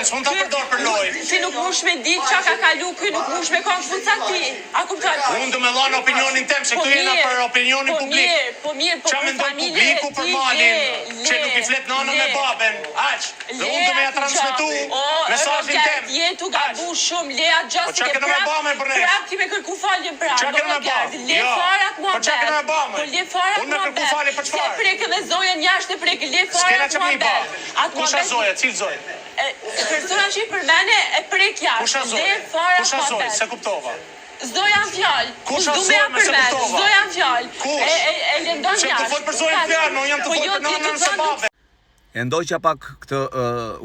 S'mund ta përdor për lojë. Ti nuk mush me ditë çka ka kalu, ky nuk mush me kanë fuca ti. A kupton? Unë do më dhon opinionin tem, se këtu jena për opinionin publik. Po mirë, Ç'a mendon publiku për malin, që nuk i flet nënën me baben. Aq. Dhe unë do më ja transmetu mesazhin tem. Je tu gabu shumë, Lea Po çka kemë me bamë për ne? Prap ti me kërku falje prap. Çka kemë me bamë? Le farat mua. Po çka kemë me bamë? Po le farat mua. Unë kërku falje për çfarë? Se prek edhe Zojen jashtë prek le farat mua. Kush është Zoja? Cil Zojë? Persona që i përmene e prek jashtë. Kush është Zojë? Kush është Zojë? Se kuptova. Zoja në fjallë. Kush është Zojë? Me se kuptova. Zoja në fjallë. Kush? E lëndon jashtë. Se të fol për Zojën fjallë, no jam të fol për nënën se babe. E ndoqja pak këtë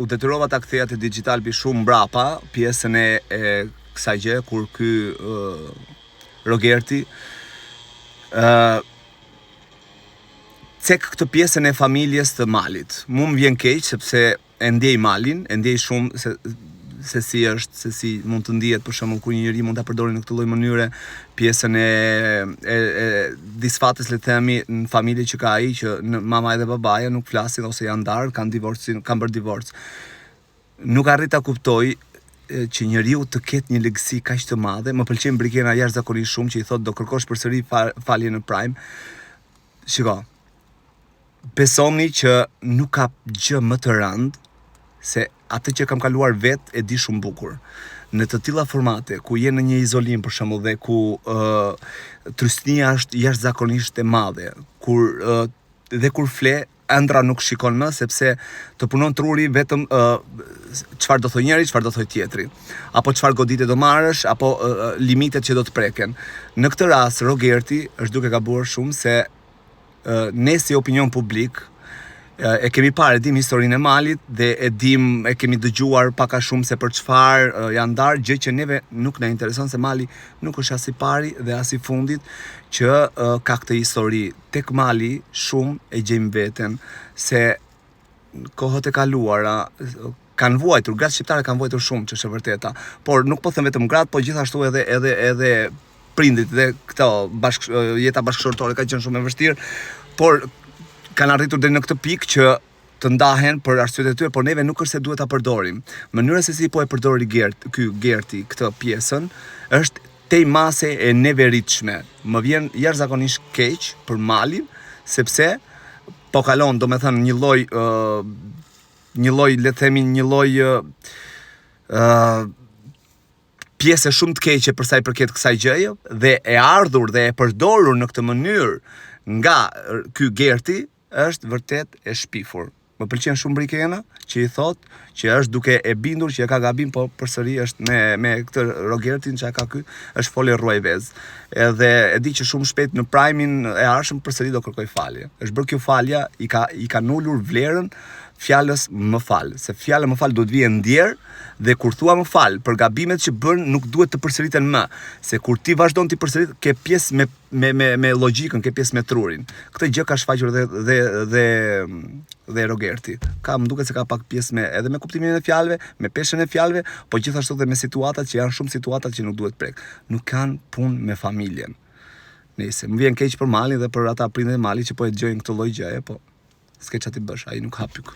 u detyrova ta ktheja te Digital Bi shumë mbrapa pjesën e kësaj gjë kur ky Rogerti cek këtë pjesën e familjes të Malit. Mu më vjen keq sepse e ndjej Malin, e ndjej shumë se si mund të ndihet për shembull kur një njeri mund ta përdorë në këtë lloj mënyre pjesën e disfates le të themi në familje që ka ai, që mama edhe babaja nuk flasin ose janë ndarë, kanë bërë divorc. Nuk arrit ta kuptoj që njeriu të ketë një legësi kaq të madhe. Më pëlqen Brikena jashtëzakonisht shumë që i thot do kërkosh përsëri falje në Prime. Shiko, besoni që nuk ka gjë më të rëndë se atë që kam kaluar vetë e di shumë bukur. Në të tilla formate ku je në një izolim për shembull dhe ku trysnia është jashtëzakonisht e madhe, kur fle ëndra nuk shikon më sepse të punon truri vetëm çfarë do thoj njëri, çfarë do thoj tjetri, apo çfarë goditje do marrësh, apo limitet që do të preken. Në këtë rast Rogerti është duke gabuar shumë se ne si opinion publik e kemi parë, e dim historinë e Malit dhe e kemi dëgjuar pak a shumë se për çfarë janë ndarë, gjë që neve nuk na intereson se Mali nuk është as i pari dhe as i fundit që ka këtë histori. Tek Mali shumë e gjejmë veten se kohët e kaluara kanë vuajtur, gratë shqiptare kanë vuajtur shumë, që është e vërteta. Por nuk po them vetëm gratë, po gjithashtu edhe prindit dhe këto jeta bashkëshortore ka qenë shumë e vështirë, por kanë arritur deri në këtë pikë që të ndahen për arsyet e tyre, por neve nuk është se duhet ta përdorim. Mënyra se si po e përdori ky Gerti këtë pjesën është tej mase e neveritshme. Më vjen jashtëzakonisht keq për Malin, sepse po kalon, domethënë një lloj le të themi një lloj pjesë shumë të keqe për sa i përket kësaj gjëje dhe e ardhur dhe e përdorur në këtë mënyrë nga ky Gerti është vërtet e shpifur. Më pëlqen shumë Brikena që i thot që është duke e bindur që e ka gabim, po përsëri është me këtë Rogertin që ka ky, është folë rruajvez. Edhe e di që shumë shpejt në Prime-in e ardhshëm përsëri do kërkoj falje. Është bërë kjo falja, i ka nulur vlerën fjalës më fal, se fjala më fal duhet vijë ndjer dhe kur thua më fal për gabimet që bën nuk duhet të përsëriten më, se kur ti vazhdon ti përsërit ke pjesë me logjikën, ke pjesë me trurin. Këtë gjë ka shfaqur dhe Rogerti. Më duket se ka pak pjesë edhe me kuptimin e fjalëve, me peshën e fjalëve, po gjithashtu dhe me situatat që janë shumë situatat që nuk duhet prek. Nuk kanë punë me familjen. Nëse më vjen keq për Malin dhe për ata prindërit e Malit që po e dëgjojnë këtë lloj gjëje, po s'ke çfarë ti bësh, ai nuk hap pyk.